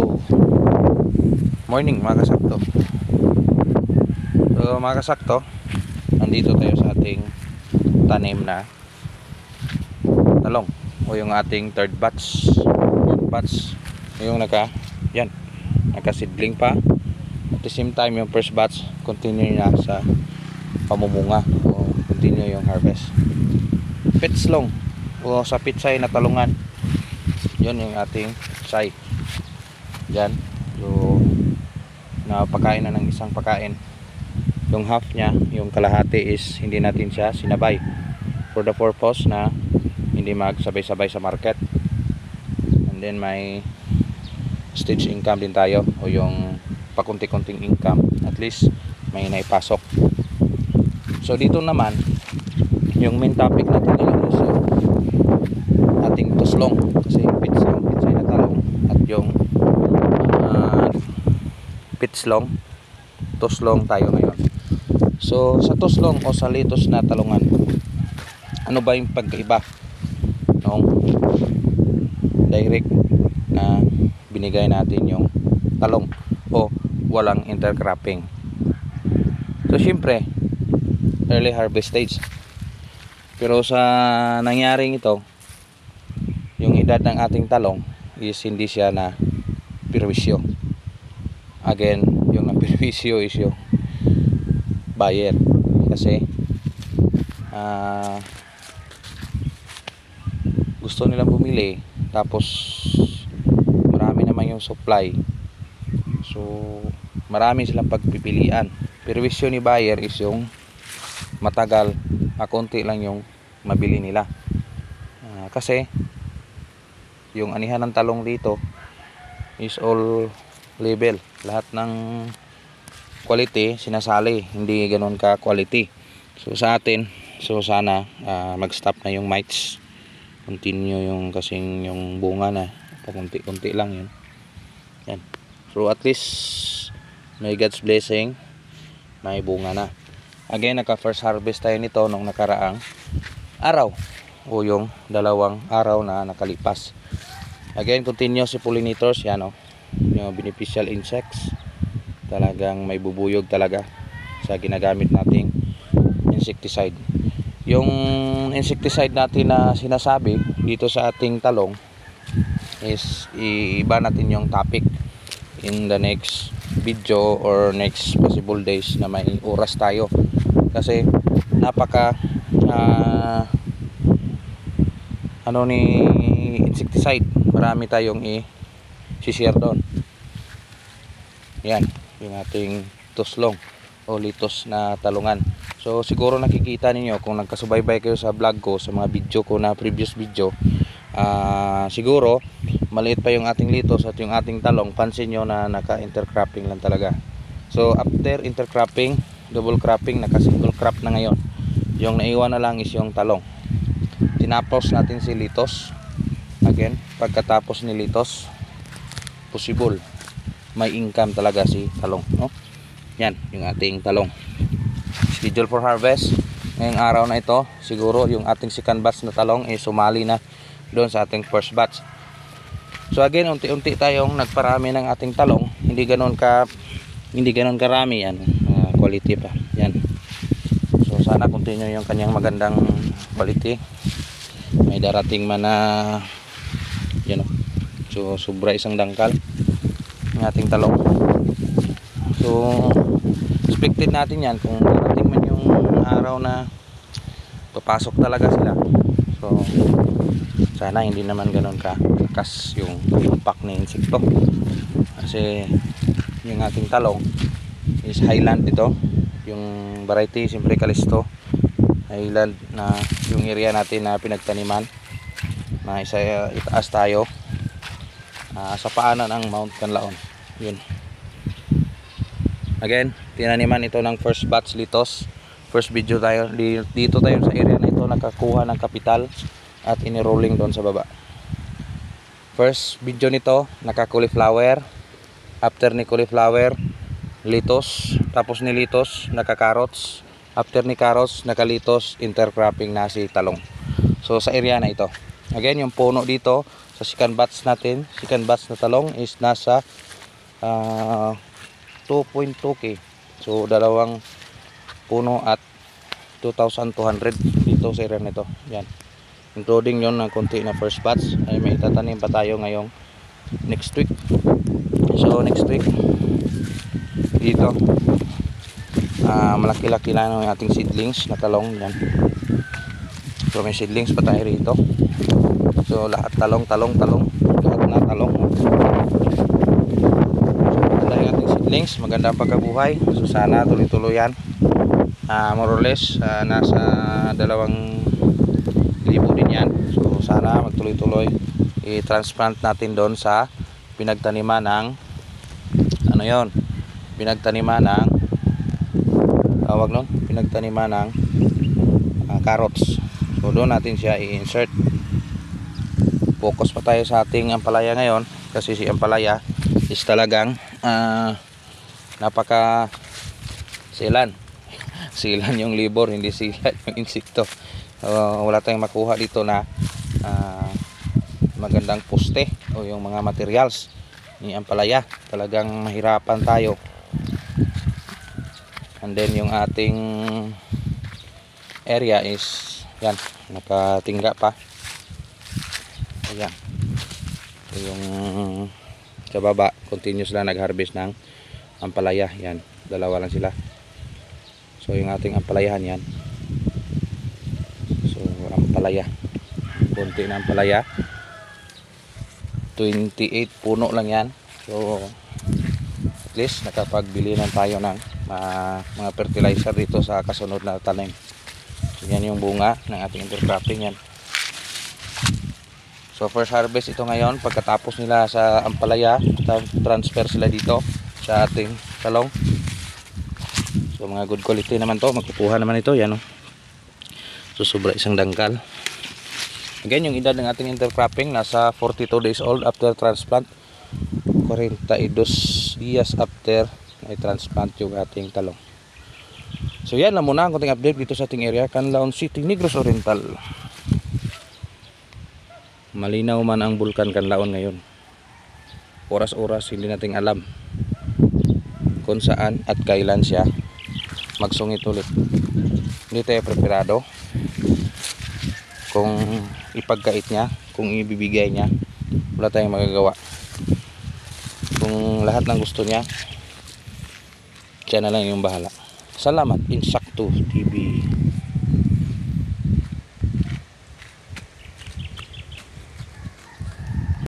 So, morning mga kasakto. So mga kasakto, nandito tayo sa ating tanim na talong o yung ating third batch, fourth batch, yung nakasidling pa. At the same time yung first batch continue na sa pamumunga o continue yung harvest. Pitslong o sa pitsay na talungan, yun yung ating say dyan. So napakain na ng isang pakain. Yung half nya, yung kalahati is hindi natin siya sinabay for the purpose na hindi magsabay-sabay sa market. And then may stage income din tayo o yung pakunti-kunting income, at least may naipasok. So dito naman yung main topic natin ngayon is yung ating tuslong, kasi yung pitsay na talong at yung pitslong, tuslong tayo ngayon. So sa tuslong o sa litos na talungan, ano ba yung pagkaiba nung direct na binigay natin yung talong o walang intercropping? So syempre early harvest stage, pero sa nangyaring ito, yung edad ng ating talong is hindi siya na perwisyo. Again, yung naperwisyo is yung buyer, kasi gusto nilang bumili tapos marami naman yung supply, so marami silang pagpipilian. Perwisyo ni buyer is yung matagal, konti lang yung mabili nila, kasi yung anihan ng talong dito is all label, lahat ng quality sinasali, hindi ganoon ka quality. So sa atin, so sana mag-stop na yung mites, continue yung kasing yung bunga na pakunti-kunti lang yun. Yan. So at least may God's blessing, may bunga na. Again, naka first harvest tayo nito nung nakaraang araw o yung 2 araw na nakalipas. Again, continue si pollinators, yan o, yung beneficial insects. Talagang may bubuyog talaga sa ginagamit nating insecticide. Yung insecticide natin na sinasabi dito sa ating talong is iba natin yung topic in the next video or next possible days na may oras tayo, kasi napaka ni insecticide, marami tayong i-share doon. Yan yung ating tuslong o litos na talungan. So siguro nakikita ninyo kung nagkasubaybay kayo sa vlog ko, sa mga video ko na previous video, siguro maliit pa yung ating litos at yung ating talong, pansin nyo na naka intercropping lang talaga. So after intercropping, double cropping, naka single crop na ngayon. Yung naiwan na lang is yung talong. Tinapos natin si litos. Again, pagkatapos ni litos, possible may income talaga si talong, no? Yan yung ating talong. Schedule for harvest ngayong araw na ito. Siguro yung ating second batch na talong ay sumali na doon sa ating first batch. So again, unti-unti tayong nagparami ng ating talong. Hindi ganoon karami yan, quality pa yan. So sana continue yung kanyang magandang quality. May darating man na yan o. So sobra isang dangkal ng ating talong. So expected natin yan kung darating man yung araw na papasok talaga sila. So sana hindi naman ganoon kakas yung impact ng insekto, kasi yung ating talong is highland ito, yung variety siyempre Calisto highland na yung area natin na pinagtaniman, na itaas tayo sa paanan ng Mount Canlaon. Yun. Again, tinaniman ito ng first batch litos. First video tayo dito tayo sa area na ito nakakuha ng kapital at inirolling doon sa baba. First video nito naka cauliflower, after ni cauliflower litos, tapos ni litos naka carrots, after ni carrots naka litos, intercropping na si talong. So sa area na ito. Again, yung puno dito sa second batch natin, second batch na talong is nasa 2.2k. So dalawang puno at 2,200 dito sa area nito. Yan. Including yon ng konti na first batch ay may tatanim pa tayo ngayong next week. So next week dito malaki-laki na yung ating seedlings na talong. Yan. So may seedlings pa tayo rito. So lahat talong lahat na talong. So maganda yung ating seedlings, maganda ang pagkabuhay. So sana tuloy-tuloy yan. More or less nasa 2,000 din yan. So sana magtuloy-tuloy i-transplant natin doon sa pinagtaniman ng ano yon, pinagtaniman ng tawag nun, pinagtaniman ng carrots. So doon natin siya i-insert. Focus pa tayo sa ating ampalaya ngayon kasi si ampalaya is talagang napaka silan yung libor, hindi silan yung insekto. Wala tayong makuha dito na magandang poste o yung mga materials ni ampalaya. Talagang mahirapan tayo. And then yung ating area is yan, nakatingga pa. Ayan. So yung sa baba, continuous lang nag-harvest ng ampalaya. Yan, dalawa lang sila. So yung ating ampalayahan yan. So ampalaya, konti na ampalaya, 28 puno lang yan. So at least nakapagbili na tayo ng mga fertilizer dito sa kasunod na tanim. So yan yung bunga ng ating intercropping yan. So first harvest ito ngayon. Pagkatapos nila sa ampalaya, transfer sila dito sa ating talong. So mga good quality naman to, magkukuha naman ito. Yan, oh. So sobra isang dangkal. Again, yung edad ng ating intercropping nasa 42 days old after transplant, 42 dias after may transplant yung ating talong. So yan na muna ang konting update dito sa ating area, Canlaon City, Negros Oriental. Malinaw man ang bulkan Canlaon ngayon. Oras-oras hindi nating alam kung saan at kailan siya magsungit ulit. Hindi tayo preparado kung ipagkait niya, kung ibibigay niya. Wala tayong magagawa. Kung lahat ng gusto niya, siya na lang yung bahala. Salamat, Insakto TV.